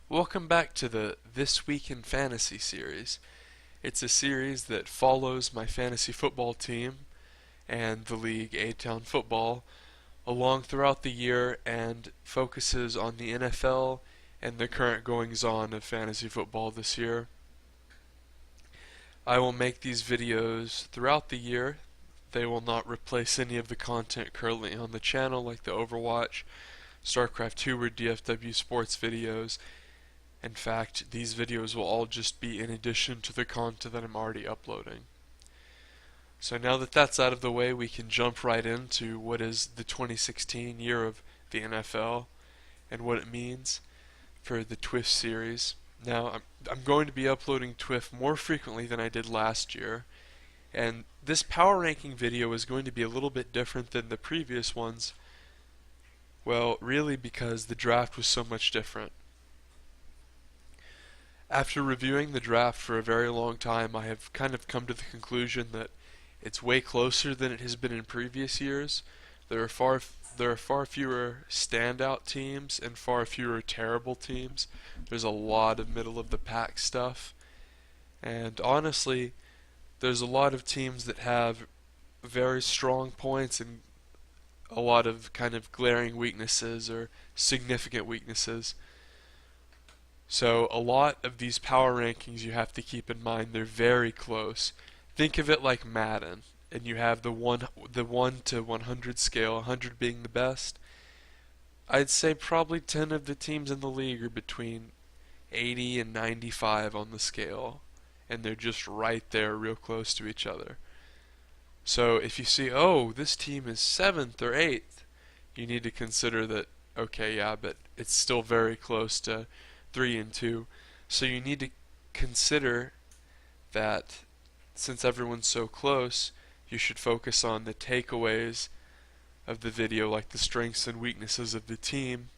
Welcome back to the This Week in Fantasy series. It's a series that follows my fantasy football team and the league A-Town Football along throughout the year and focuses on the NFL and the current goings-on of fantasy football this year. I will make these videos throughout the year. They will not replace any of the content currently on the channel like the Overwatch, StarCraft 2 or DFW sports videos. In fact, these videos will all just be in addition to the content that I'm already uploading. So now that that's out of the way, we can jump right into what is the 2016 year of the NFL and what it means for the TWIF series. Now, I'm going to be uploading TWIF more frequently than I did last year, and this power ranking video is going to be a little bit different than the previous ones. Well, really because the draft was so much different. After reviewing the draft for a very long time, I have kind of come to the conclusion that it's way closer than it has been in previous years. There are far fewer standout teams and far fewer terrible teams. There's a lot of middle of the pack stuff. And honestly, there's a lot of teams that have very strong points and a lot of kind of glaring weaknesses or significant weaknesses. So a lot of these power rankings you have to keep in mind, they're very close. Think of it like Madden, and you have the 1 to 100 scale, 100 being the best. I'd say probably 10 of the teams in the league are between 80 and 95 on the scale, and they're just right there real close to each other. So if you see, oh, this team is 7th or 8th, you need to consider that, okay, yeah, but it's still very close to 3 and 2. So you need to consider that since everyone's so close, you should focus on the takeaways of the video, like the strengths and weaknesses of the team,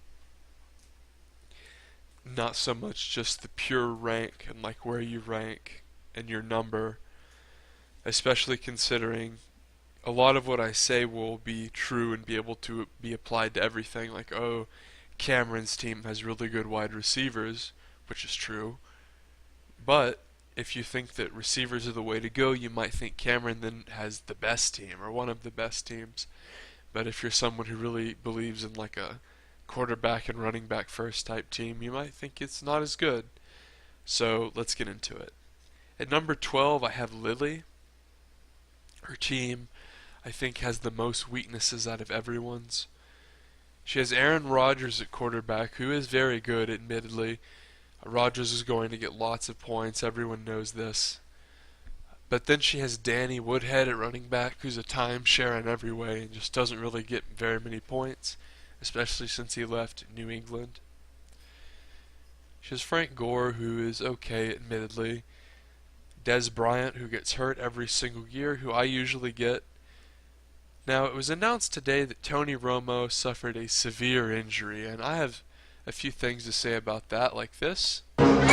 not so much just the pure rank and like where you rank and your number, especially considering a lot of what I say will be true and be able to be applied to everything, like, oh, Cameron's team has really good wide receivers, which is true. But if you think that receivers are the way to go, you might think Cameron then has the best team or one of the best teams. But if you're someone who really believes in like a quarterback and running back first type team, you might think it's not as good. So let's get into it. At number 12, I have Lily. Her team, I think, has the most weaknesses out of everyone's. She has Aaron Rodgers at quarterback, who is very good, admittedly. Rodgers is going to get lots of points, everyone knows this. But then she has Danny Woodhead at running back, who's a timeshare in every way and just doesn't really get very many points, especially since he left New England. She has Frank Gore, who is okay, admittedly. Des Bryant, who gets hurt every single year, who I usually get. Now, it was announced today that Tony Romo suffered a severe injury, and I have a few things to say about that, like this. Tradition!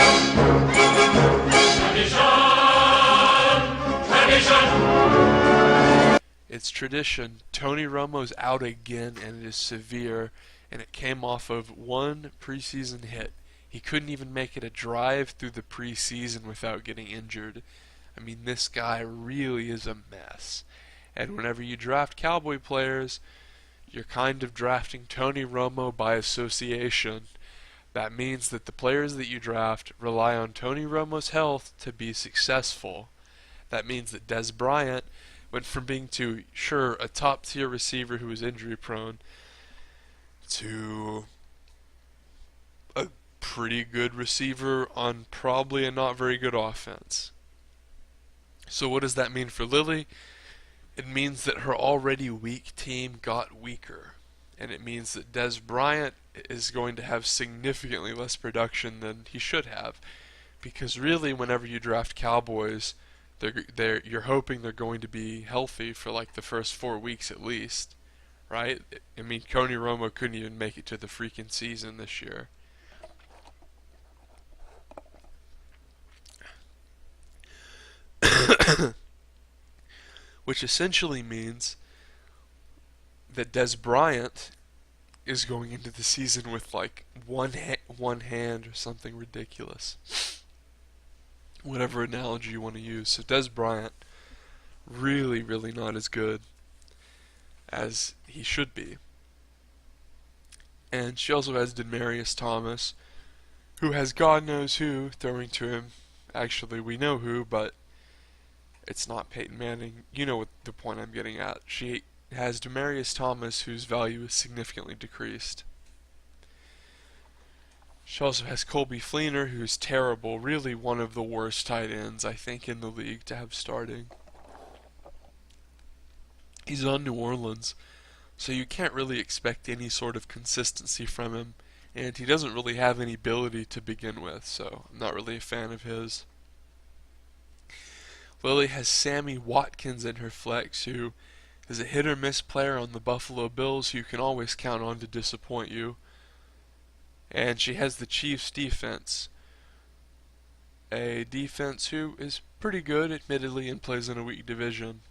Tradition! It's tradition. Tony Romo's out again, and it is severe, and it came off of one preseason hit. He couldn't even make it a drive through the preseason without getting injured. I mean, this guy really is a mess. And whenever you draft Cowboy players, you're kind of drafting Tony Romo by association. That means that the players that you draft rely on Tony Romo's health to be successful. That means that Des Bryant went from being sure, a top-tier receiver who was injury-prone to a pretty good receiver on probably a not very good offense. So what does that mean for Lily? It means that her already weak team got weaker, and it means that Des Bryant is going to have significantly less production than he should have, because really whenever you draft Cowboys, you're hoping they're going to be healthy for like the first 4 weeks at least, right? I mean, Tony Romo couldn't even make it to the freaking season this year. Which essentially means that Des Bryant is going into the season with like one hand or something ridiculous. Whatever analogy you want to use. So Des Bryant, really, really not as good as he should be. And she also has Demarius Thomas, who has God knows who throwing to him. Actually, we know who, but it's not Peyton Manning. You know what the point I'm getting at. She has Demarius Thomas, whose value is significantly decreased. She also has Colby Fleener, who's terrible, really one of the worst tight ends, I think, in the league to have starting. He's on New Orleans, so you can't really expect any sort of consistency from him, and he doesn't really have any ability to begin with, so I'm not really a fan of his. Lily has Sammy Watkins in her flex, who is a hit or miss player on the Buffalo Bills who you can always count on to disappoint you. And she has the Chiefs defense, a defense who is pretty good, admittedly, and plays in a weak division.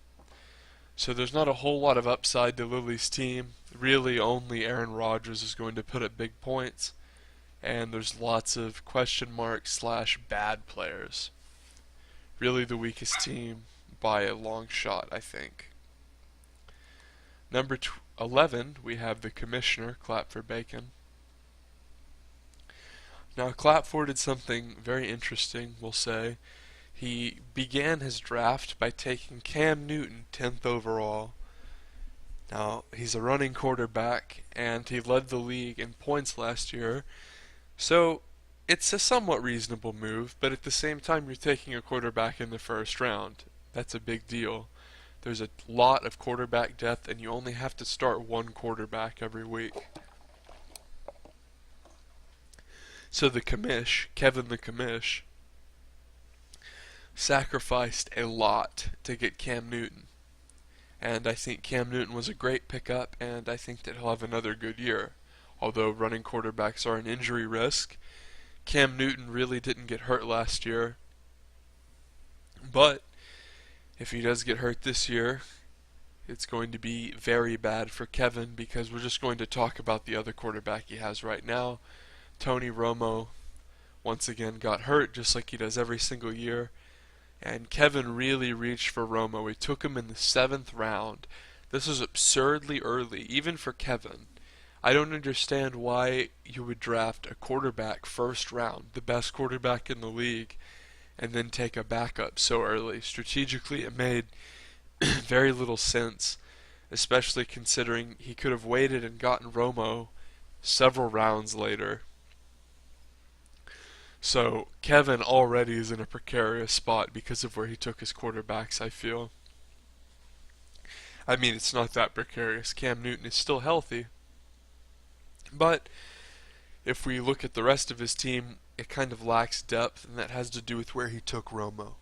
So there's not a whole lot of upside to Lily's team. Really, only Aaron Rodgers is going to put up big points, and there's lots of question marks / bad players. Really the weakest team by a long shot, I think. Number 11, we have the commissioner, Clap for Bacon. Now, Clapford did something very interesting, we'll say. He began his draft by taking Cam Newton 10th overall. Now, he's a running quarterback, and he led the league in points last year, so it's a somewhat reasonable move, but at the same time, you're taking a quarterback in the first round. That's a big deal. There's a lot of quarterback depth, and you only have to start one quarterback every week. So the commish, Kevin the commish, sacrificed a lot to get Cam Newton. And I think Cam Newton was a great pickup, and I think that he'll have another good year. Although running quarterbacks are an injury risk, Cam Newton really didn't get hurt last year. But if he does get hurt this year, it's going to be very bad for Kevin, because we're just going to talk about the other quarterback he has right now. Tony Romo once again got hurt, just like he does every single year. And Kevin really reached for Romo. He took him in the 7th round. This is absurdly early, even for Kevin. I don't understand why you would draft a quarterback first round, the best quarterback in the league, and then take a backup so early. Strategically, it made very little sense, especially considering he could have waited and gotten Romo several rounds later. So Kevin already is in a precarious spot because of where he took his quarterbacks, I feel. I mean, it's not that precarious. Cam Newton is still healthy. But if we look at the rest of his team, it kind of lacks depth, and that has to do with where he took Romo.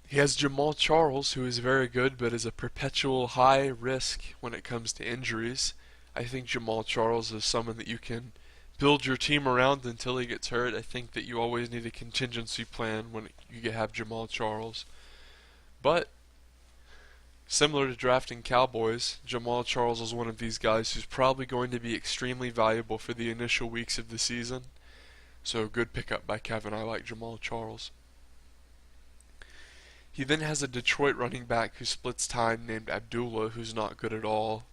He has Jamal Charles, who is very good, but is a perpetual high risk when it comes to injuries. I think Jamal Charles is someone that you can build your team around until he gets hurt. I think that you always need a contingency plan when you have Jamal Charles. But similar to drafting Cowboys, Jamal Charles is one of these guys who's probably going to be extremely valuable for the initial weeks of the season. So good pickup by Kevin. I like Jamal Charles. He then has a Detroit running back who splits time named Abdullah, who's not good at all.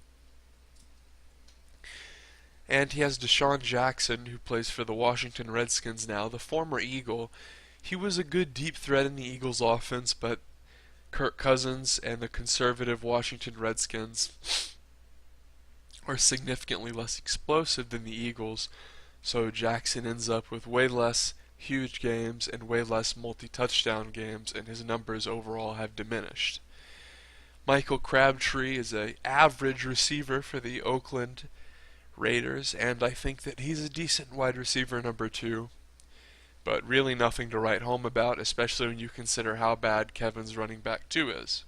And he has Deshaun Jackson, who plays for the Washington Redskins now, the former Eagle. He was a good deep threat in the Eagles' offense, but Kirk Cousins and the conservative Washington Redskins are significantly less explosive than the Eagles, so Jackson ends up with way less huge games and way less multi-touchdown games, and his numbers overall have diminished. Michael Crabtree is an average receiver for the Oakland Raiders, and I think that he's a decent wide receiver number 2, but really nothing to write home about, especially when you consider how bad Kevin's running back 2 is.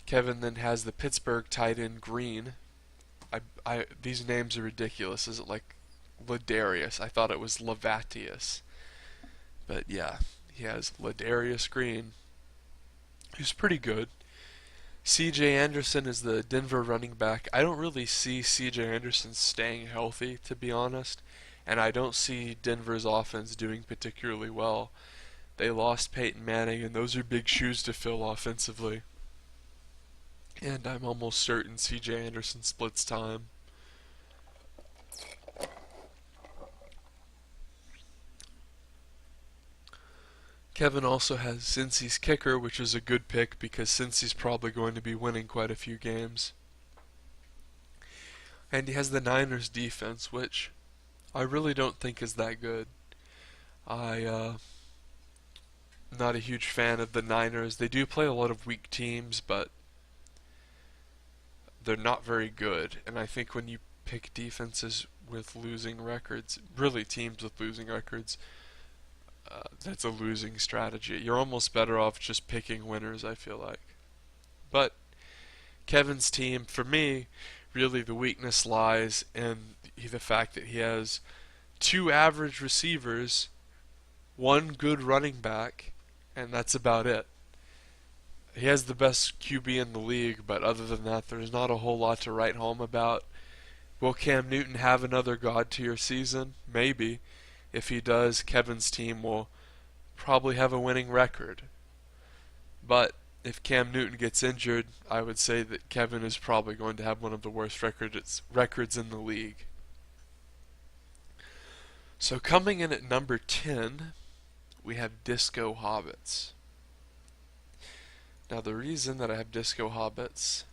Kevin then has the Pittsburgh tight end Green. These names are ridiculous. Is it like Ladarius? I thought it was Lavatius. But yeah, he has Ladarius Green, who's pretty good. CJ Anderson is the Denver running back. I don't really see CJ Anderson staying healthy, to be honest, and I don't see Denver's offense doing particularly well. They lost Peyton Manning, and those are big shoes to fill offensively. And I'm almost certain CJ Anderson splits time. Kevin also has Cincy's kicker, which is a good pick because Cincy's probably going to be winning quite a few games. And he has the Niners defense, which I really don't think is that good. I'm not a huge fan of the Niners. They do play a lot of weak teams, but they're not very good. And I think when you pick defenses with losing records, really teams with losing records, that's a losing strategy. You're almost better off just picking winners, I feel like. But Kevin's team, for me, really the weakness lies in the fact that he has two average receivers, one good running back, and that's about it. He has the best QB in the league, but other than that, there's not a whole lot to write home about. Will Cam Newton have another god-tier season? Maybe. If he does, Kevin's team will probably have a winning record. But if Cam Newton gets injured, I would say that Kevin is probably going to have one of the worst records in the league. So coming in at number 10, we have Disco Hobbits. Now the reason that I have Disco Hobbits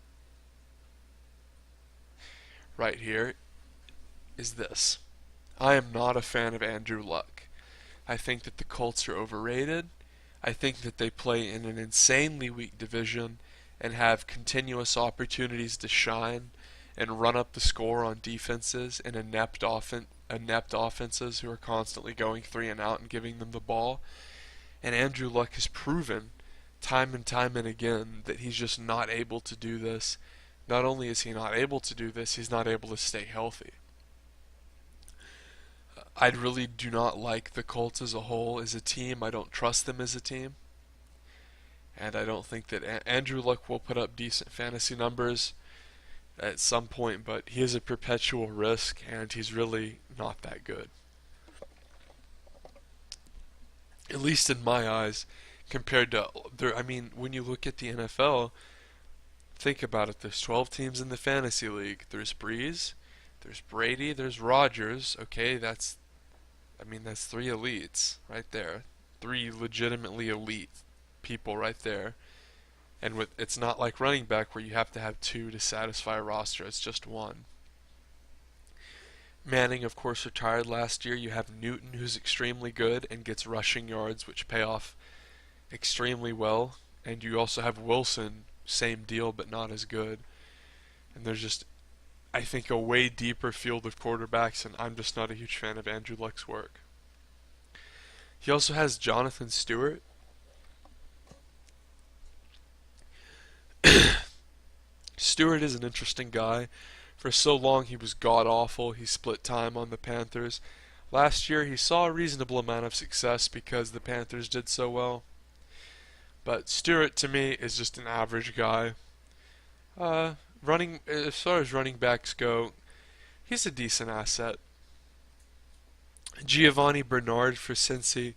right here is this. I am not a fan of Andrew Luck. I think that the Colts are overrated. I think that they play in an insanely weak division and have continuous opportunities to shine and run up the score on defenses and inept offenses who are constantly going 3 and out and giving them the ball. And Andrew Luck has proven time and again that he's just not able to do this. Not only is he not able to do this, he's not able to stay healthy. I really do not like the Colts as a whole as a team. I don't trust them as a team. And I don't think that Andrew Luck will put up decent fantasy numbers at some point, but he is a perpetual risk, and he's really not that good. At least in my eyes, compared to, when you look at the NFL, think about it. There's 12 teams in the fantasy league. There's Breeze, there's Brady, there's Rodgers. Okay, that's 3 elites right there. 3 legitimately elite people right there. And it's not like running back where you have to have 2 to satisfy a roster. It's just 1. Manning, of course, retired last year. You have Newton, who's extremely good and gets rushing yards, which pay off extremely well. And you also have Wilson, same deal, but not as good. And there's just, I think, a way deeper field of quarterbacks, and I'm just not a huge fan of Andrew Luck's work. He also has Jonathan Stewart. Stewart is an interesting guy. For so long he was god-awful. He split time on the Panthers. Last year he saw a reasonable amount of success because the Panthers did so well. But Stewart, to me, is just an average guy. As far as running backs go, he's a decent asset. Giovanni Bernard for Cincy,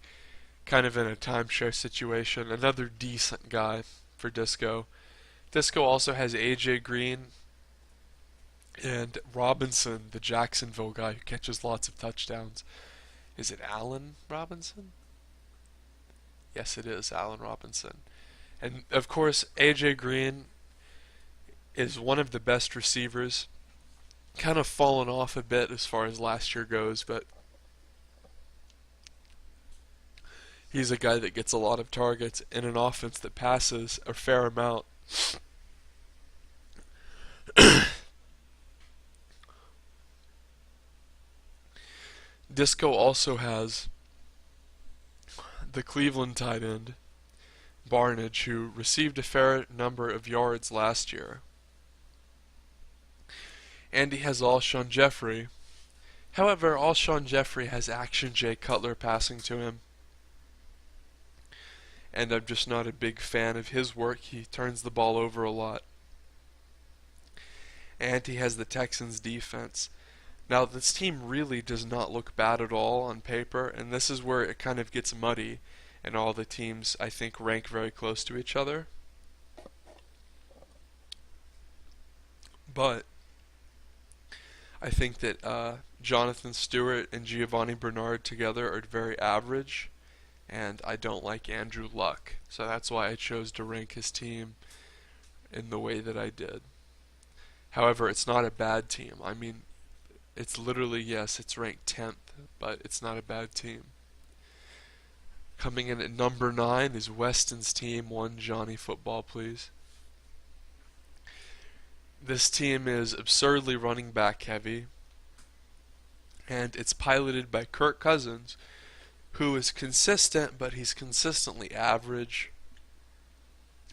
kind of in a timeshare situation. Another decent guy for Disco. Disco also has AJ Green and Robinson, the Jacksonville guy who catches lots of touchdowns. Is it Allen Robinson? Yes, it is Allen Robinson. And of course, AJ Green is one of the best receivers. Kind of fallen off a bit as far as last year goes, but he's a guy that gets a lot of targets in an offense that passes a fair amount. Disco also has the Cleveland tight end, Barnage, who received a fair number of yards last year. And he has Alshon Jeffrey. However, Alshon Jeffrey has Action Jay Cutler passing to him. and I'm just not a big fan of his work. He turns the ball over a lot. And he has the Texans defense. Now, this team really does not look bad at all on paper, and this is where it kind of gets muddy, and all the teams, I think, rank very close to each other. But I think that Jonathan Stewart and Giovanni Bernard together are very average, and I don't like Andrew Luck. So that's why I chose to rank his team in the way that I did. However, it's not a bad team. I mean, it's literally, yes, it's ranked 10th, but it's not a bad team. Coming in at number 9 is Weston's team. One Johnny Football, please. This team is absurdly running back heavy, and it's piloted by Kirk Cousins, who is consistent, but he's consistently average.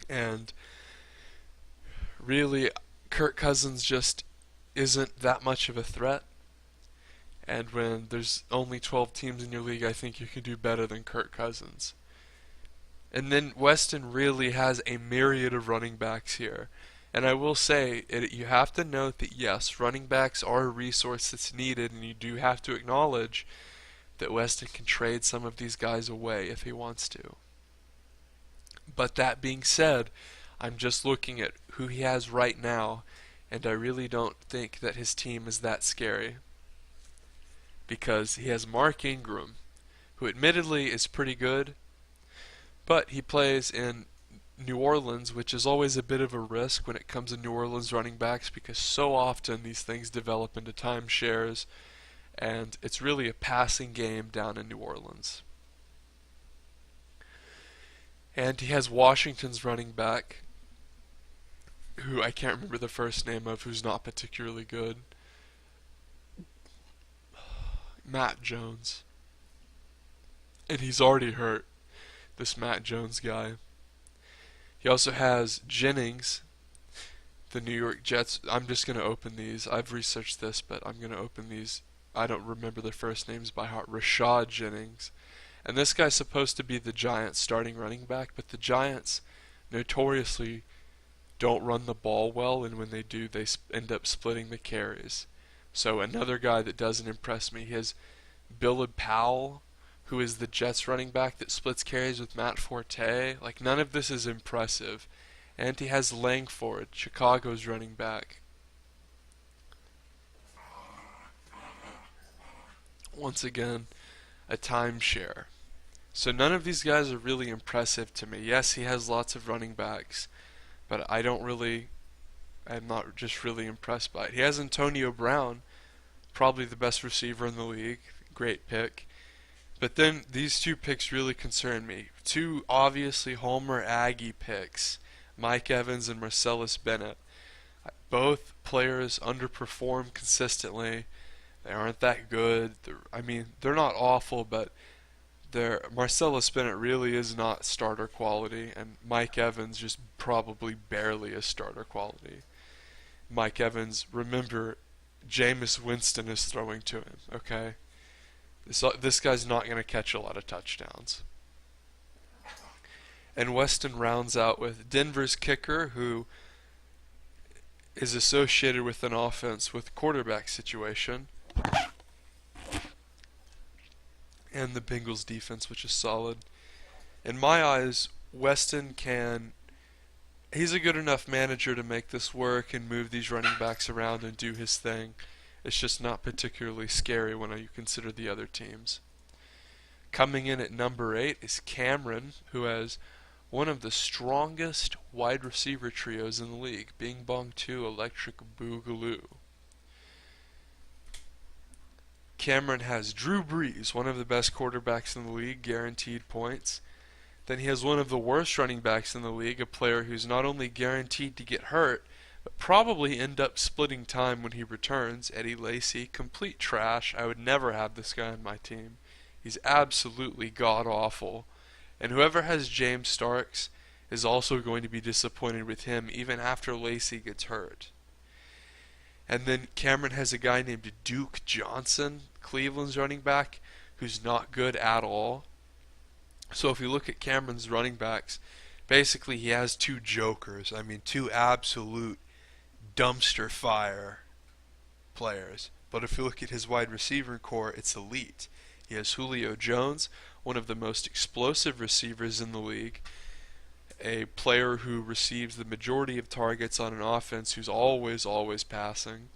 And really, Kirk Cousins just isn't that much of a threat. And when there's only 12 teams in your league, I think you can do better than Kirk Cousins. And then Weston really has a myriad of running backs here. And I will say, you have to note that yes, running backs are a resource that's needed, and you do have to acknowledge that Weston can trade some of these guys away if he wants to. But that being said, I'm just looking at who he has right now, and I really don't think that his team is that scary. Because he has Mark Ingram, who admittedly is pretty good, but he plays in New Orleans, which is always a bit of a risk when it comes to New Orleans running backs, because so often these things develop into timeshares, and it's really a passing game down in New Orleans. And he has Washington's running back, who I can't remember the first name of, who's not particularly good. Matt Jones. And he's already hurt, this Matt Jones guy. He also has Jennings, the New York Jets. I'm just going to open these. I've researched this, but I'm going to open these. I don't remember their first names by heart. Rashad Jennings. And this guy's supposed to be the Giants' starting running back, but the Giants notoriously don't run the ball well, and when they do, they end up splitting the carries. So another guy that doesn't impress me, he has Billy Powell, who is the Jets running back that splits carries with Matt Forte. Like, none of this is impressive. And he has Langford, Chicago's running back. Once again, a timeshare. So none of these guys are really impressive to me. Yes, he has lots of running backs, but I'm not just really impressed by it. He has Antonio Brown, probably the best receiver in the league. Great pick. But then these two picks really concern me. Two obviously Homer Aggie picks, Mike Evans and Marcellus Bennett. Both players underperform consistently. They aren't that good. They're not awful, but Marcellus Bennett really is not starter quality, and Mike Evans just probably barely is starter quality. Mike Evans, remember, Jameis Winston is throwing to him, okay? This guy's not going to catch a lot of touchdowns. And Weston rounds out with Denver's kicker, who is associated with an offense with quarterback situation, and the Bengals defense, which is solid. In my eyes, Weston he's a good enough manager to make this work and move these running backs around and do his thing. It's just not particularly scary when you consider the other teams. Coming in at number 8 is Cameron, who has one of the strongest wide receiver trios in the league, Bing Bong 2 Electric Boogaloo. Cameron has Drew Brees, one of the best quarterbacks in the league, guaranteed points. Then he has one of the worst running backs in the league, a player who's not only guaranteed to get hurt, but probably end up splitting time when he returns, Eddie Lacy. Complete trash. I would never have this guy on my team. He's absolutely god-awful. And whoever has James Starks is also going to be disappointed with him even after Lacy gets hurt. And then Cameron has a guy named Duke Johnson, Cleveland's running back, who's not good at all. So if you look at Cameron's running backs, basically he has two jokers. I mean, two absolute dumpster fire players. But if you look at his wide receiver core, it's elite. He has Julio Jones, one of the most explosive receivers in the league, a player who receives the majority of targets on an offense who's always passing.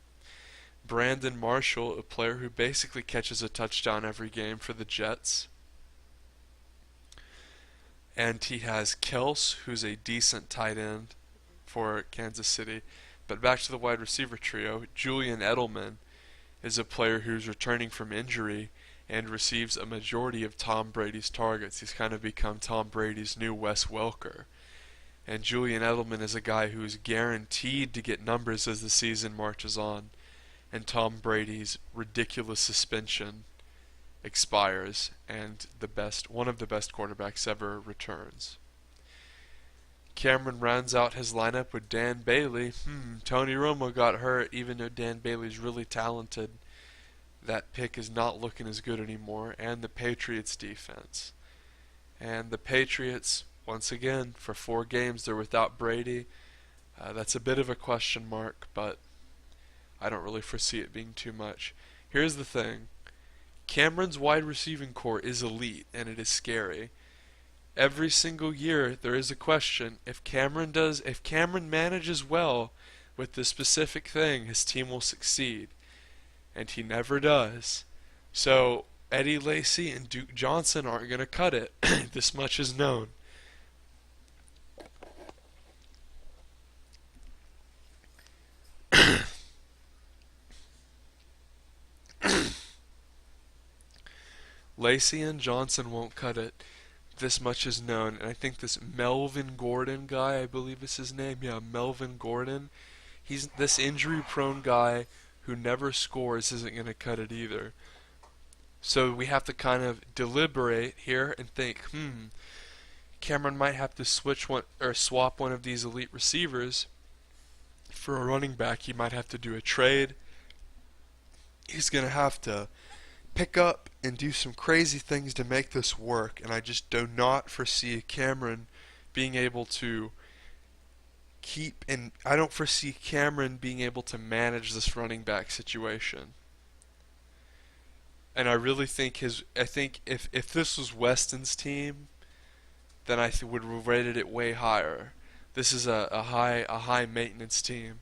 Brandon Marshall, a player who basically catches a touchdown every game for the Jets. And he has Kels, who's a decent tight end for Kansas City. But back to the wide receiver trio, Julian Edelman is a player who's returning from injury and receives a majority of Tom Brady's targets. He's kind of become Tom Brady's new Wes Welker. And Julian Edelman is a guy who is guaranteed to get numbers as the season marches on, and Tom Brady's ridiculous suspension expires, and one of the best quarterbacks ever returns. Cameron rounds out his lineup with Dan Bailey. Tony Romo got hurt, even though Dan Bailey's really talented. That pick is not looking as good anymore, and the Patriots defense. And the Patriots, once again, for 4 games, they're without Brady. That's a bit of a question mark, but I don't really foresee it being too much. Here's the thing. Cameron's wide receiving core is elite, and it is scary. Every single year, there is a question. If Cameron manages well with this specific thing, his team will succeed. And he never does. So, Eddie Lacy and Duke Johnson aren't going to cut it. This much is known. Lacy and Johnson won't cut it. This much is known. And I think this Melvin Gordon guy, I believe is his name. Yeah, Melvin Gordon. He's this injury-prone guy who never scores isn't going to cut it either. So we have to kind of deliberate here and think, Cameron might have to swap one of these elite receivers for a running back. He might have to do a trade. He's going to have to pick up and do some crazy things to make this work, and I just do not foresee Cameron being able to I don't foresee Cameron being able to manage this running back situation. And I really think if this was Weston's team, then I would have rated it way higher. This is a high maintenance team,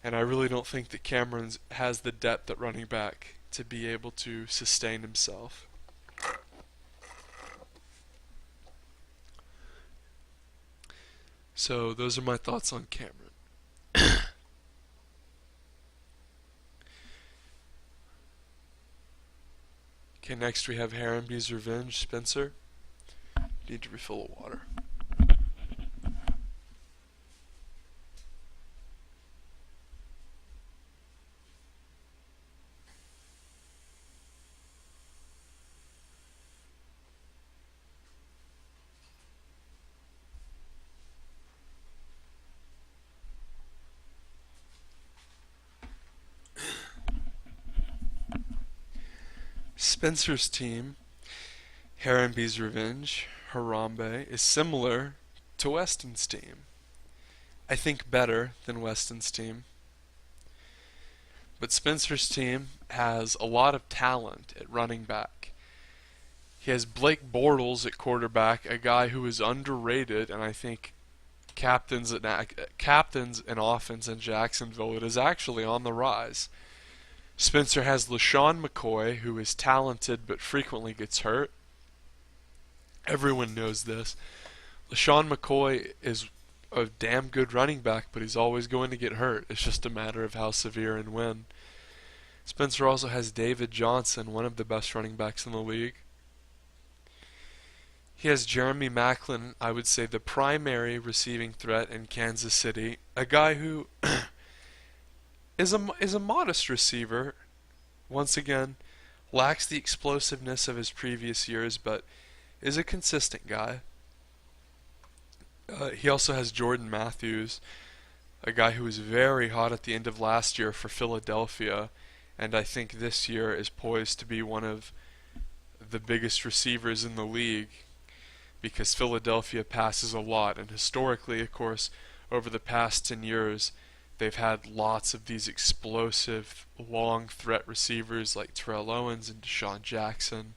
and I really don't think that Cameron has the depth at running back to be able to sustain himself. So those are my thoughts on Cameron. Okay, next we have Harambee's Revenge. Spencer, need to refill the water. Spencer's team, Harambee's Revenge, Harambe, is similar to Weston's team. I think better than Weston's team. But Spencer's team has a lot of talent at running back. He has Blake Bortles at quarterback, a guy who is underrated, and I think captains in offense in Jacksonville, it is actually on the rise. Spencer has LaShawn McCoy, who is talented but frequently gets hurt. Everyone knows this. LaShawn McCoy is a damn good running back, but he's always going to get hurt. It's just a matter of how severe and when. Spencer also has David Johnson, one of the best running backs in the league. He has Jeremy Maclin, I would say the primary receiving threat in Kansas City, a guy who is a modest receiver. Once again, lacks the explosiveness of his previous years, but is a consistent guy. He also has Jordan Matthews, a guy who was very hot at the end of last year for Philadelphia, and I think this year is poised to be one of the biggest receivers in the league. because Philadelphia passes a lot, and historically, of course, over the past 10 years, they've had lots of these explosive, long threat receivers like Terrell Owens and Deshaun Jackson.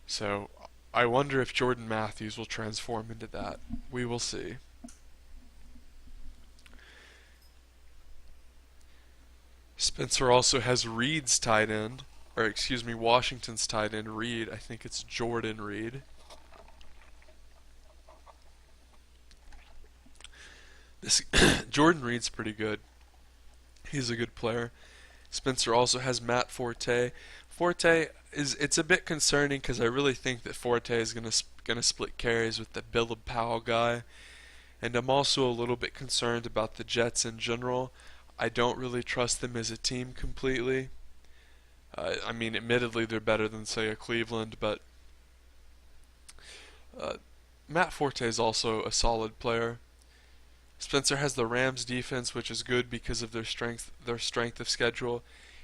So I wonder if Jordan Matthews will transform into that. We will see. Spencer also has Reed's tight end, or excuse me, Washington's tight end, Reed. I think it's Jordan Reed. This Jordan Reed's pretty good. He's a good player. Spencer also has Matt Forte. Forte it's a bit concerning because I really think that Forte is gonna split carries with the Billup Powell guy, and I'm also a little bit concerned about the Jets in general. I don't really trust them as a team completely. I mean, admittedly, they're better than say a Cleveland, but uh, Matt Forte is also a solid player. Spencer has the Rams defense, which is good because of their strength of schedule,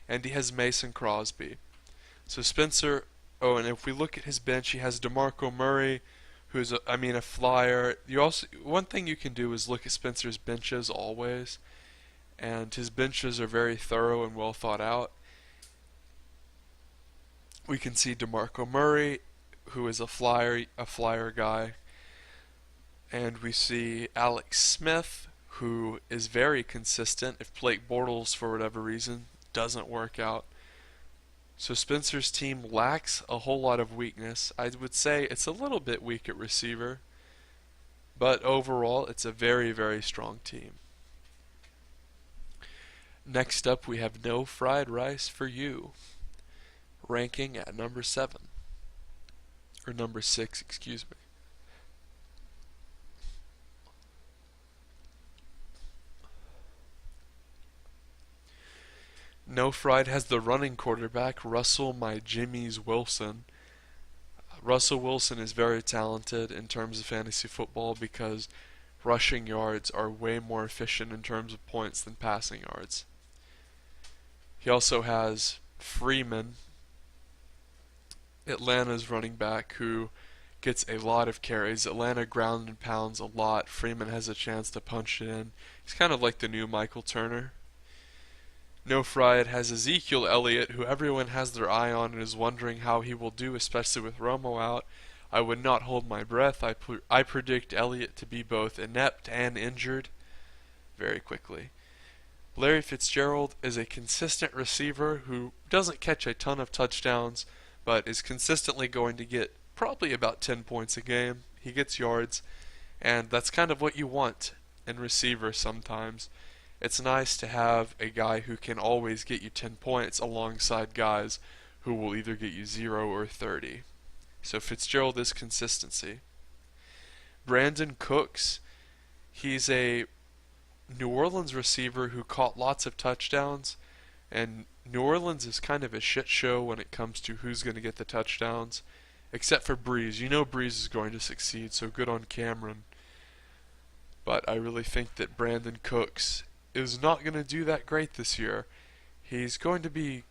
and he has Mason Crosby. So Spencer, oh, and if we look at his bench, he has DeMarco Murray, who's a flyer. You also one thing you can do is look at Spencer's benches always, and his benches are very thorough and well thought out. We can see DeMarco Murray, who is a flyer guy, and we see Alex Smith, who is very consistent if Blake Bortles, for whatever reason, doesn't work out. So Spencer's team lacks a whole lot of weakness. I would say it's a little bit weak at receiver, but overall it's a very, very strong team. Next up, we have No Fried Rice for You, ranking at number 7, or number 6, excuse me. No Fried has the running quarterback, Russell My Jimmy's Wilson. Russell Wilson is very talented in terms of fantasy football because rushing yards are way more efficient in terms of points than passing yards. He also has Freeman, Atlanta's running back, who gets a lot of carries. Atlanta ground and pounds a lot. Freeman has a chance to punch it in. He's kind of like the new Michael Turner. No Fried has Ezekiel Elliott, who everyone has their eye on and is wondering how he will do, especially with Romo out. I would not hold my breath. I predict Elliott to be both inept and injured very quickly. Larry Fitzgerald is a consistent receiver who doesn't catch a ton of touchdowns, but is consistently going to get probably about 10 points a game. He gets yards, and that's kind of what you want in receivers sometimes. It's nice to have a guy who can always get you 10 points alongside guys who will either get you 0 or 30. So Fitzgerald is consistency. Brandon Cooks, he's a New Orleans receiver who caught lots of touchdowns, and New Orleans is kind of a shit show when it comes to who's going to get the touchdowns, except for Breeze. You know Breeze is going to succeed, so good on Cameron. But I really think that Brandon Cooks is not going to do that great this year. He's going to be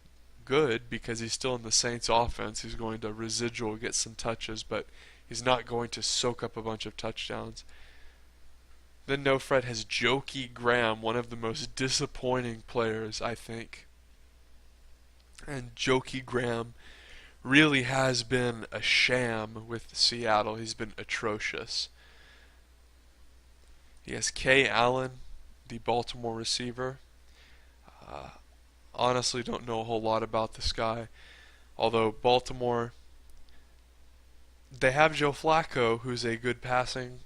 good because he's still in the Saints offense. He's going to residual get some touches, but he's not going to soak up a bunch of touchdowns. Then No Fred has Jokey Graham, one of the most disappointing players, I think. And Jokey Graham really has been a sham with Seattle. He's been atrocious. He has Kay Allen, the Baltimore receiver. Honestly, don't know a whole lot about this guy. Although Baltimore, they have Joe Flacco, who's a good passing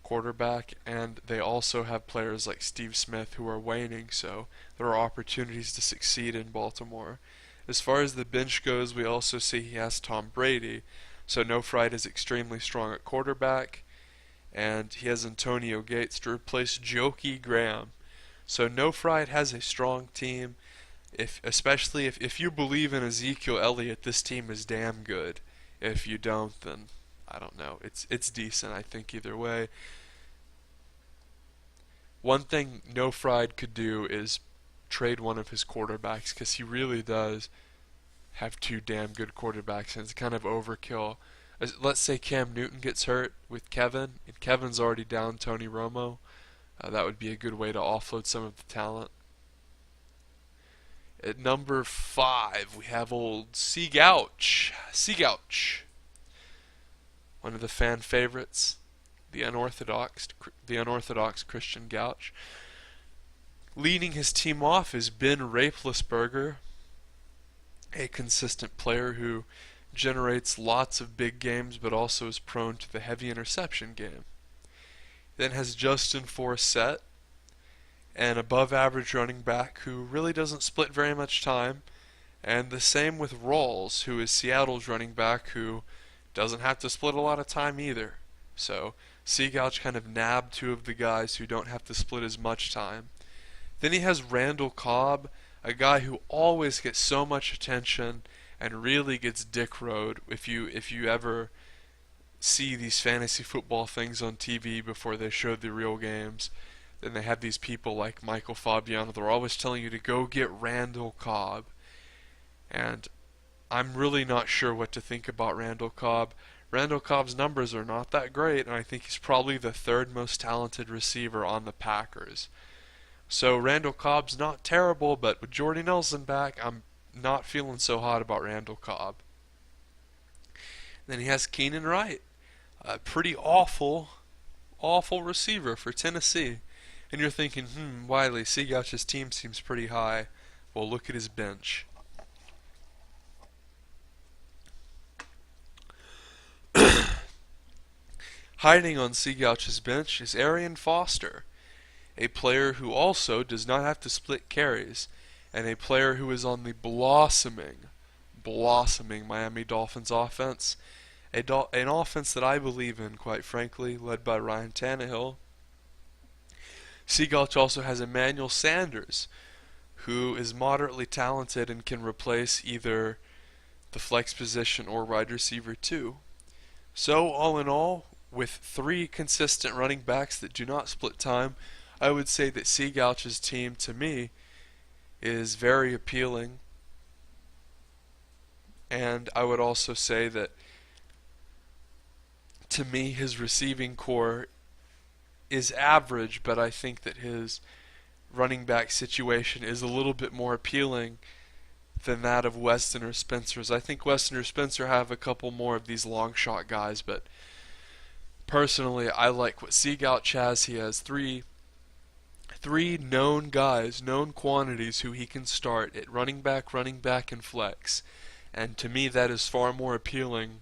quarterback, and they also have players like Steve Smith who are waning, so there are opportunities to succeed in Baltimore. As far as the bench goes, we also see he has Tom Brady, so No Fried is extremely strong at quarterback, and he has Antonio Gates to replace Jokey Graham. So No Fried has a strong team. Especially if you believe in Ezekiel Elliott, this team is damn good. If you don't, then I don't know. It's decent, I think, either way. One thing No Fried could do is trade one of his quarterbacks, because he really does have two damn good quarterbacks, and it's kind of overkill, let's say Cam Newton gets hurt with Kevin, and Kevin's already down Tony Romo. That would be a good way to offload some of the talent. At number 5, we have old C Gouch. C Gouch, one of the fan favorites, the unorthodox Christian Gouch. Leading his team off is Ben Roethlisberger, a consistent player who generates lots of big games but also is prone to the heavy interception game. Then has Justin Forsett, an above average running back who really doesn't split very much time, and the same with Rawls, who is Seattle's running back who doesn't have to split a lot of time either. So Seagouch kind of nabbed two of the guys who don't have to split as much time. Then he has Randall Cobb, a guy who always gets so much attention and really gets dick-road if you ever see these fantasy football things on TV before they show the real games. Then they have these people like Michael Fabiano. They're always telling you to go get Randall Cobb. And I'm really not sure what to think about Randall Cobb. Randall Cobb's numbers are not that great, and I think he's probably the third most talented receiver on the Packers. So Randall Cobb's not terrible, but with Jordy Nelson back, I'm not feeling so hot about Randall Cobb. Then he has Keenan Wright, a pretty awful receiver for Tennessee. And you're thinking, Wiley, Seagouch's team seems pretty high. Well, look at his bench. Hiding on Seagouch's bench is Arian Foster, a player who also does not have to split carries, and a player who is on the blossoming Miami Dolphins offense, an offense that I believe in, quite frankly, led by Ryan Tannehill. Seagouch also has Emmanuel Sanders, who is moderately talented and can replace either the flex position or wide receiver too. So all in all, with 3 consistent running backs that do not split time, I would say that Seagouch's team, to me, is very appealing. And I would also say that, to me, his receiving core is average, but I think that his running back situation is a little bit more appealing than that of Weston or Spencer's. I think Weston or Spencer have a couple more of these long shot guys, but personally, I like what Seagouch has. He has three known guys, known quantities who he can start at running back, and flex. And to me, that is far more appealing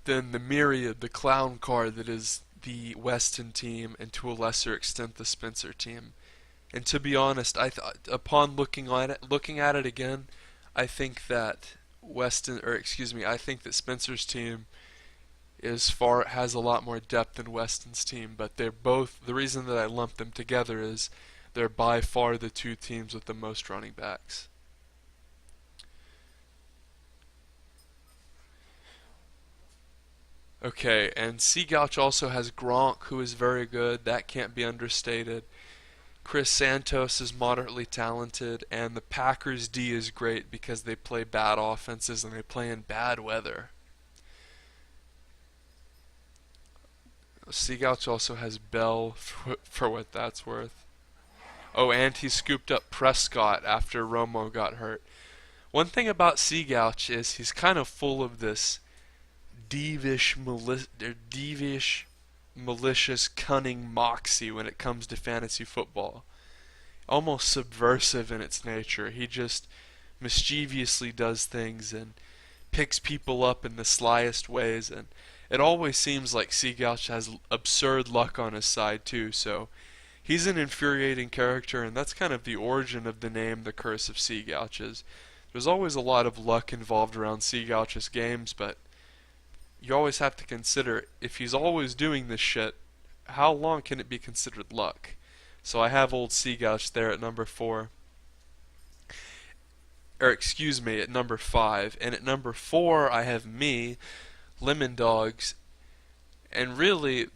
than the clown car that is the Weston team, and to a lesser extent the Spencer team. And to be honest, I thought upon looking at it again, I think that I think that Spencer's team has a lot more depth than Weston's team. But they're both, the reason that I lumped them together is they're by far the 2 teams with the most running backs. Okay, and Seagouch also has Gronk, who is very good. That can't be understated. Chris Santos is moderately talented, and the Packers D is great because they play bad offenses and they play in bad weather. Seagouch also has Bell for what that's worth. Oh, and he scooped up Prescott after Romo got hurt. One thing about Seagouch is he's kind of full of this devious, malicious, cunning moxie when it comes to fantasy football. Almost subversive in its nature. He just mischievously does things and picks people up in the slyest ways, and it always seems like Seagouch has absurd luck on his side too, so he's an infuriating character, and that's kind of the origin of the name The Curse of Seagouches. There's always a lot of luck involved around Seagouch's games, but you always have to consider, if he's always doing this shit, how long can it be considered luck? So I have old Seagouch there at number 4. At number 5. And at number 4 I have me, Lemon Dogs. And really,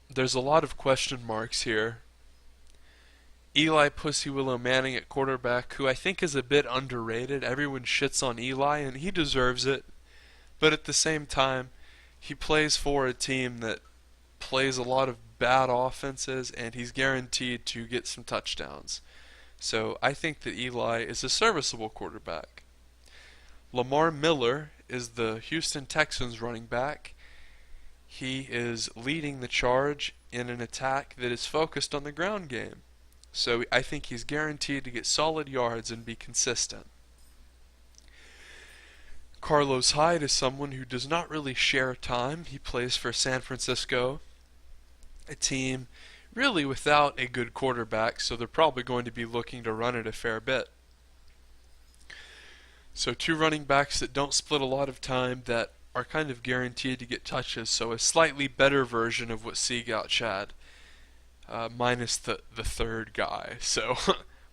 there's a lot of question marks here. Eli Pussy Willow Manning at quarterback, who I think is a bit underrated. Everyone shits on Eli, and he deserves it. But at the same time, he plays for a team that plays a lot of bad offenses, and he's guaranteed to get some touchdowns. So I think that Eli is a serviceable quarterback. Lamar Miller is the Houston Texans running back. He is leading the charge in an attack that is focused on the ground game. So I think he's guaranteed to get solid yards and be consistent. Carlos Hyde is someone who does not really share time. He plays for San Francisco, a team really without a good quarterback, so they're probably going to be looking to run it a fair bit. So two running backs that don't split a lot of time, that are kind of guaranteed to get touches, so a slightly better version of what Seagouch had, minus the third guy, so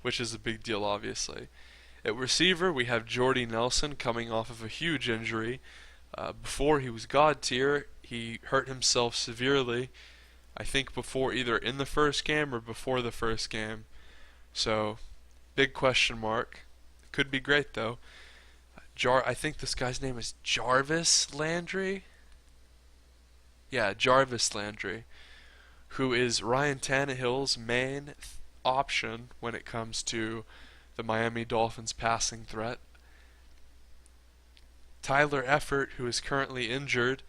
which is a big deal, obviously. At receiver, we have Jordy Nelson coming off of a huge injury. Before he was God tier, he hurt himself severely, I think before either in the first game or before the first game. So, big question mark. Could be great though. I think this guy's name is Jarvis Landry. Yeah, Jarvis Landry, who is Ryan Tannehill's main option when it comes to the Miami Dolphins passing threat. Tyler Eifert, who is currently injured,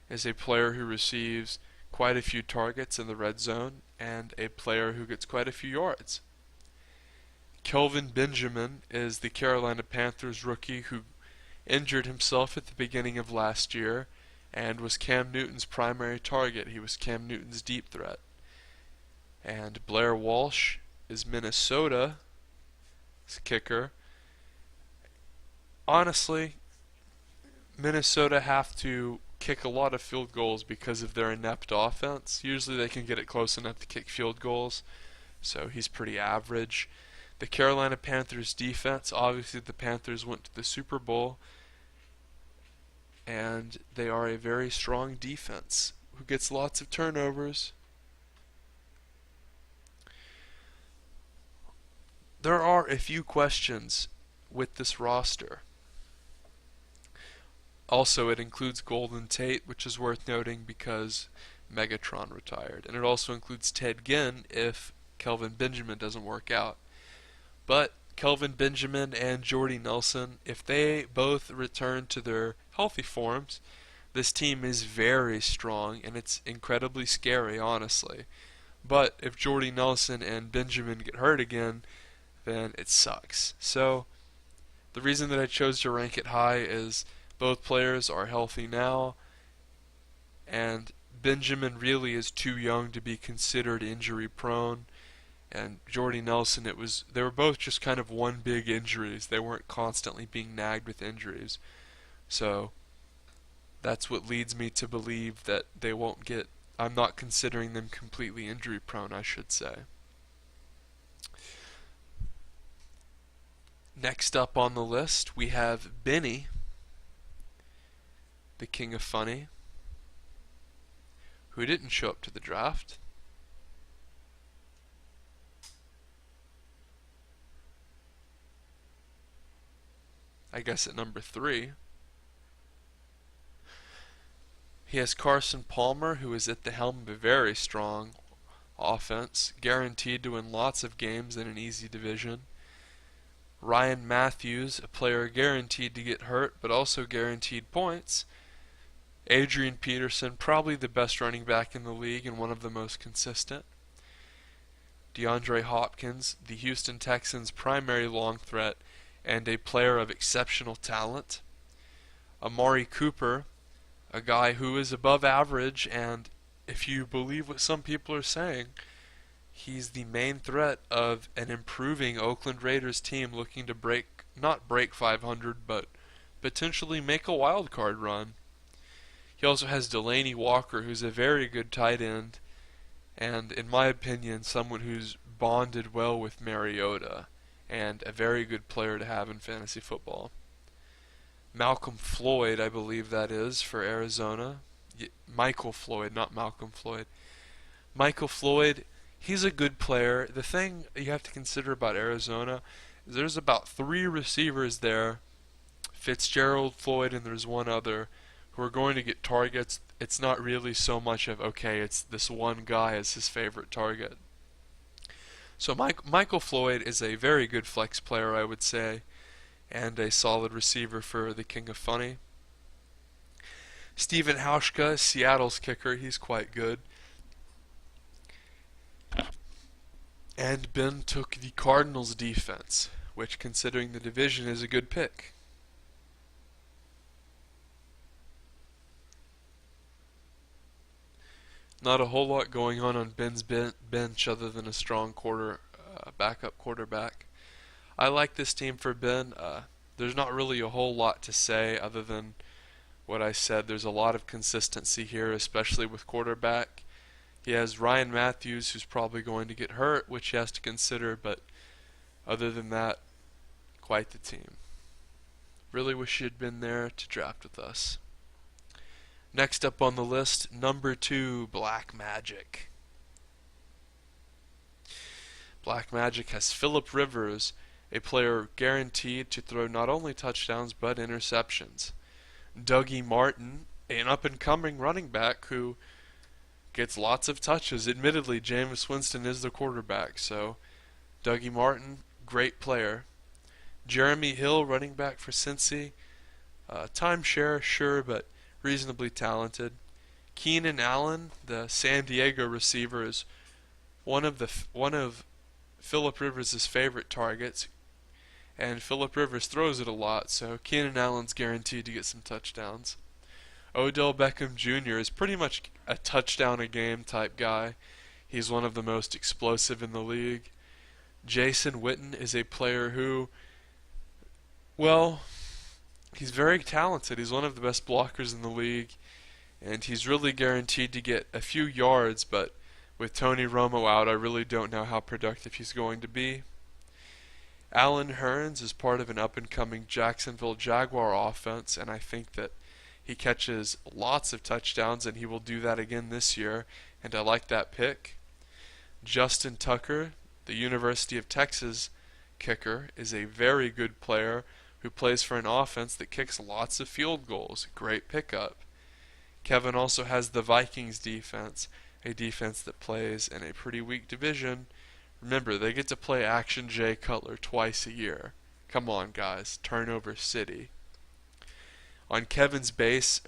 is a player who receives quite a few targets in the red zone and a player who gets quite a few yards. Kelvin Benjamin is the Carolina Panthers rookie who injured himself at the beginning of last year and was Cam Newton's primary target. He was Cam Newton's deep threat. And Blair Walsh is Minnesota's kicker. Honestly, Minnesota have to kick a lot of field goals because of their inept offense. Usually they can get it close enough to kick field goals, so he's pretty average. The Carolina Panthers defense, obviously the Panthers went to the Super Bowl, and they are a very strong defense who gets lots of turnovers. There are a few questions with this roster. Also, it includes Golden Tate, which is worth noting because Megatron retired. And it also includes Ted Ginn if Kelvin Benjamin doesn't work out. But Kelvin Benjamin and Jordy Nelson, if they both return to their healthy forms, this team is very strong, and it's incredibly scary, honestly. But if Jordy Nelson and Benjamin get hurt again, then it sucks. So the reason that I chose to rank it high is both players are healthy now, and Benjamin really is too young to be considered injury prone, and Jordy Nelson, they were both just kind of one big injuries. They weren't constantly being nagged with injuries. So that's what leads me to believe that they won't get, I'm not considering them completely injury prone, I should say. Next up on the list, we have Benny, the king of funny, who didn't show up to the draft. I guess at number 3. He has Carson Palmer, who is at the helm of a very strong offense, guaranteed to win lots of games in an easy division. Ryan Matthews, a player guaranteed to get hurt, but also guaranteed points. Adrian Peterson, probably the best running back in the league and one of the most consistent. DeAndre Hopkins, the Houston Texans' primary long threat and a player of exceptional talent. Amari Cooper, a guy who is above average, and if you believe what some people are saying, he's the main threat of an improving Oakland Raiders team looking to not break 500, but potentially make a wild card run. He also has Delaney Walker, who's a very good tight end, and in my opinion, someone who's bonded well with Mariota, and a very good player to have in fantasy football. Malcolm Floyd, I believe that is, for Arizona. Michael Floyd, not Malcolm Floyd. Michael Floyd, he's a good player. The thing you have to consider about Arizona is there's about 3 receivers there, Fitzgerald, Floyd, and there's one other, who are going to get targets. It's not really so much of, okay, it's this one guy as his favorite target. So Michael Floyd is a very good flex player, I would say, and a solid receiver for the King of Funny. Steven Hauschka, Seattle's kicker, he's quite good. And Ben took the Cardinals defense, which, considering the division, is a good pick. Not a whole lot going on Ben's bench other than a strong backup quarterback. I like this team for Ben. There's not really a whole lot to say other than what I said. There's a lot of consistency here, especially with quarterback. He has Ryan Matthews, who's probably going to get hurt, which he has to consider, but other than that, quite the team. Really wish he had been there to draft with us. Next up on the list, number 2, Black Magic. Black Magic has Phillip Rivers, a player guaranteed to throw not only touchdowns but interceptions. Dougie Martin, an up-and-coming running back who gets lots of touches. Admittedly, Jameis Winston is the quarterback, so Dougie Martin, great player. Jeremy Hill, running back for Cincy, timeshare, sure, but reasonably talented. Keenan Allen, the San Diego receiver, is one of Phillip Rivers' favorite targets, and Phillip Rivers throws it a lot, so Keenan Allen's guaranteed to get some touchdowns. Odell Beckham Jr. is pretty much a touchdown-a-game type guy. He's one of the most explosive in the league. Jason Witten is a player who, well, he's very talented. He's one of the best blockers in the league, and he's really guaranteed to get a few yards, but with Tony Romo out, I really don't know how productive he's going to be. Allen Hurns is part of an up-and-coming Jacksonville Jaguar offense, and I think that he catches lots of touchdowns, and he will do that again this year, and I like that pick. Justin Tucker, the University of Texas kicker, is a very good player who plays for an offense that kicks lots of field goals. Great pickup. Kevin also has the Vikings defense, a defense that plays in a pretty weak division. Remember, they get to play Action Jay Cutler twice a year. Come on, guys. Turnover City. On Kevin's bench,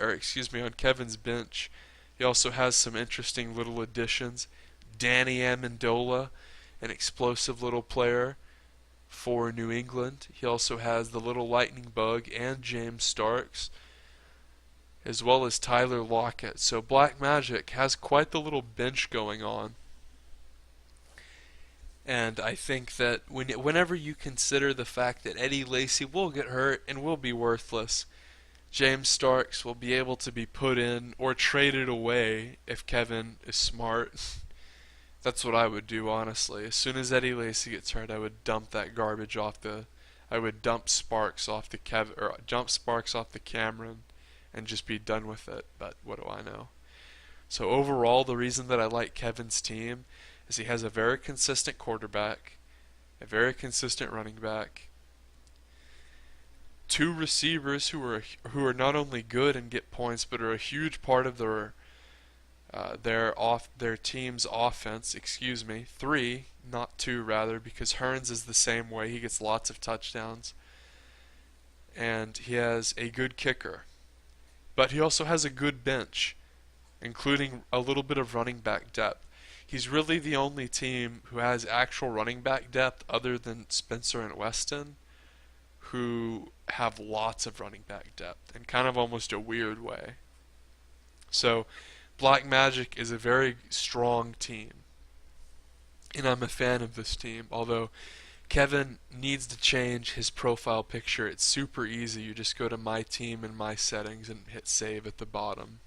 he also has some interesting little additions. Danny Amendola, an explosive little player for New England. He also has the little lightning bug and James Starks, as well as Tyler Lockett. So Black Magic has quite the little bench going on. And I think that whenever you consider the fact that Eddie Lacy will get hurt and will be worthless, James Starks will be able to be put in or traded away if Kevin is smart. That's what I would do, honestly. As soon as Eddie Lacy gets hurt, I would dump that garbage I would dump Sparks off the Cameron and just be done with it. But what do I know? So overall, the reason that I like Kevin's team is he has a very consistent quarterback, a very consistent running back, 2 receivers who are not only good and get points, but are a huge part of their team's offense. 3, not 2 rather, because Hurns is the same way. He gets lots of touchdowns, and he has a good kicker, but he also has a good bench, including a little bit of running back depth. He's really the only team who has actual running back depth other than Spencer and Weston, who have lots of running back depth in kind of almost a weird way. So Black Magic is a very strong team, and I'm a fan of this team, although Kevin needs to change his profile picture. It's super easy. You just go to My Team and My Settings and hit Save at the bottom.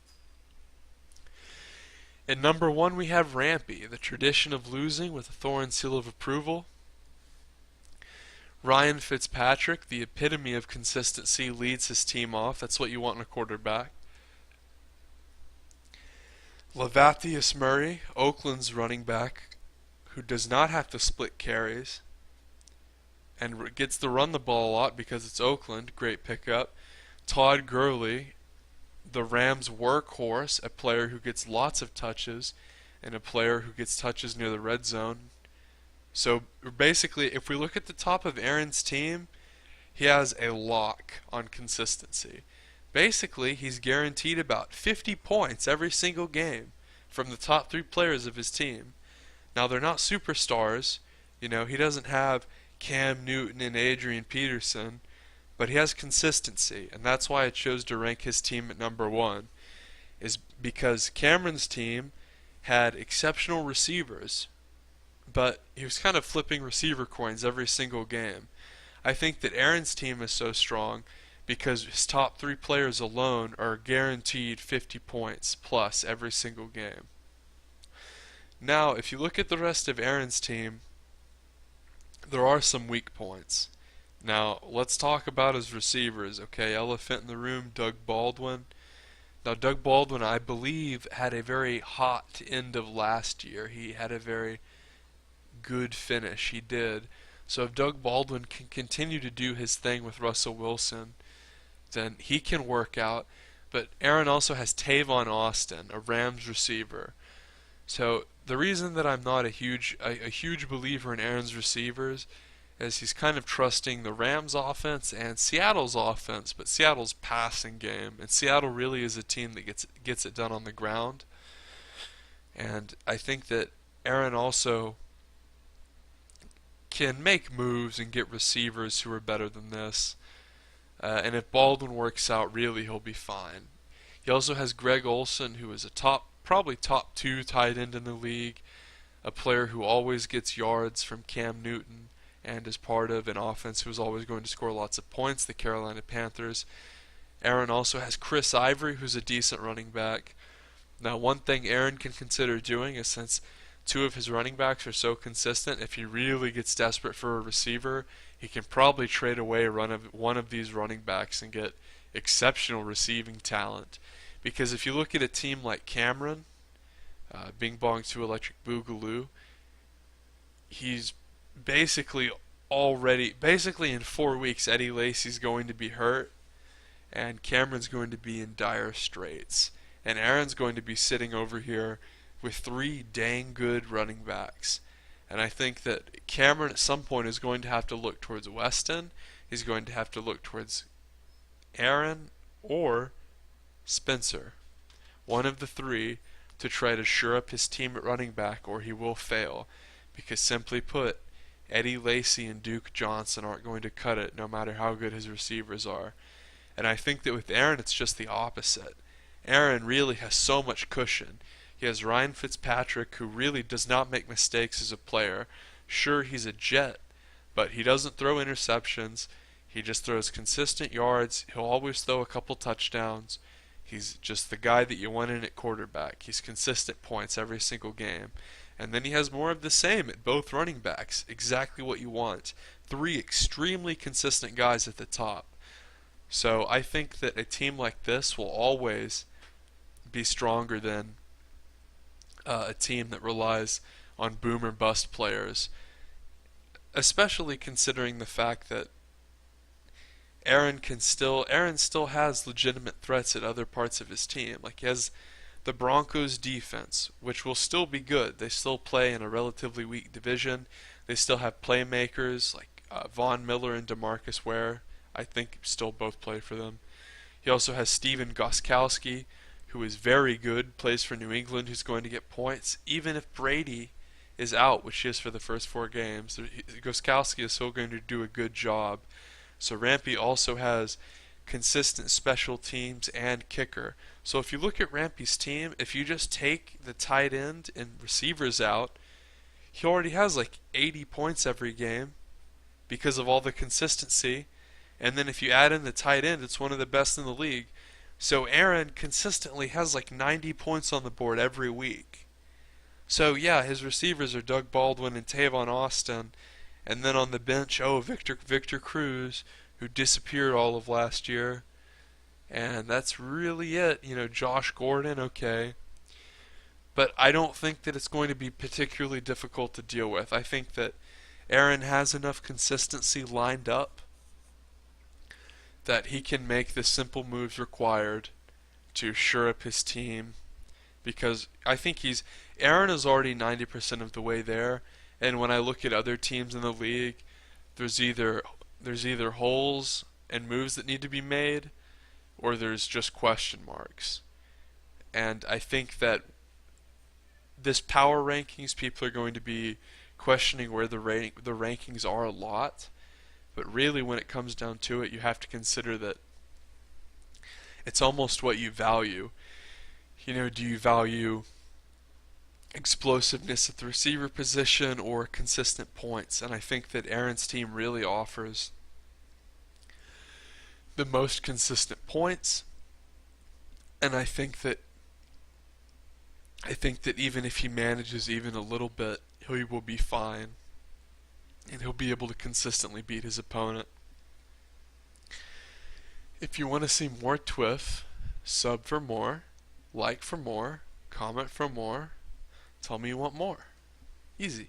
At number 1 we have Rampy, the tradition of losing with a thorn seal of approval. Ryan Fitzpatrick, the epitome of consistency, leads his team off. That's what you want in a quarterback. Latavius Murray, Oakland's running back, who does not have to split carries and gets to run the ball a lot because it's Oakland. Great pickup. Todd Gurley, the Rams' workhorse, a player who gets lots of touches, and a player who gets touches near the red zone. So basically, if we look at the top of Aaron's team, he has a lock on consistency. Basically, he's guaranteed about 50 points every single game from the top three players of his team. Now, they're not superstars. You know, he doesn't have Cam Newton and Adrian Peterson, but he has consistency, and that's why I chose to rank his team at number one, is because Cameron's team had exceptional receivers, but he was kind of flipping receiver coins every single game. I think that Aaron's team is so strong because his top three players alone are guaranteed 50 points plus every single game. Now, if you look at the rest of Aaron's team, there are some weak points. Now, let's talk about his receivers, okay? Elephant in the room, Doug Baldwin. Now, Doug Baldwin, I believe, had a very hot end of last year. He had a very good finish. He did. So if Doug Baldwin can continue to do his thing with Russell Wilson, then he can work out. But Aaron also has Tavon Austin, a Rams receiver. So the reason that I'm not a huge believer in Aaron's receivers is he's kind of trusting the Rams offense and Seattle's offense, but Seattle's passing game, and Seattle really is a team that gets it done on the ground. And I think that Aaron also can make moves and get receivers who are better than this. And if Baldwin works out, really he'll be fine. He also has Greg Olsen, who is a probably top two tight end in the league, a player who always gets yards from Cam Newton and is part of an offense who is always going to score lots of points, the Carolina Panthers. Aaron also has Chris Ivory, who's a decent running back. Now, one thing Aaron can consider doing is, since two of his running backs are so consistent, if he really gets desperate for a receiver, he can probably trade away one of these running backs and get exceptional receiving talent. Because if you look at a team like Cameron, Bing Bong 2 Electric Boogaloo, he's basically in 4 weeks, Eddie Lacy's going to be hurt, and Cameron's going to be in dire straits. And Aaron's going to be sitting over here with three dang good running backs. And I think that Cameron at some point is going to have to look towards Weston, he's going to have to look towards Aaron, or Spencer. One of the three, to try to shore up his team at running back, or he will fail. Because simply put, Eddie Lacy and Duke Johnson aren't going to cut it no matter how good his receivers are. And I think that with Aaron it's just the opposite. Aaron really has so much cushion. He has Ryan Fitzpatrick, who really does not make mistakes as a player. Sure, he's a jet, but he doesn't throw interceptions. He just throws consistent yards. He'll always throw a couple touchdowns. He's just the guy that you want in at quarterback. He's consistent points every single game. And then he has more of the same at both running backs. Exactly what you want. Three extremely consistent guys at the top. So I think that a team like this will always be stronger than a team that relies on boom or bust players. Especially considering the fact that Aaron still has legitimate threats at other parts of his team. Like, he has the Broncos defense, which will still be good. They still play in a relatively weak division. They still have playmakers like Von Miller and DeMarcus Ware. I think still both play for them. He also has Steven Gostkowski, who is very good, plays for New England, who's going to get points. Even if Brady is out, which he is for the first 4 games, Gostkowski is still going to do a good job. So Rampy also has consistent special teams and kicker. So if you look at Rampy's team, if you just take the tight end and receivers out, he already has like 80 points every game because of all the consistency. And then if you add in the tight end, it's one of the best in the league. So Aaron consistently has like 90 points on the board every week. So yeah, his receivers are Doug Baldwin and Tavon Austin. And then on the bench, Victor Cruz, who disappeared all of last year. And that's really it. You know, Josh Gordon, okay. But I don't think that it's going to be particularly difficult to deal with. I think that Aaron has enough consistency lined up that he can make the simple moves required to shore up his team, because I think Aaron is already 90% of the way there, and when I look at other teams in the league, there's either holes and moves that need to be made, or there's just question marks. And I think that this power rankings, people are going to be questioning where the rankings are a lot, but really when it comes down to it, you have to consider that it's almost what you value. Do you value explosiveness at the receiver position or consistent points? And I think that Aaron's team really offers the most consistent points, and I think that even if he manages even a little bit, he will be fine, and he'll be able to consistently beat his opponent. If you want to see more TWIF, sub for more, like for more, comment for more, tell me you want more. Easy.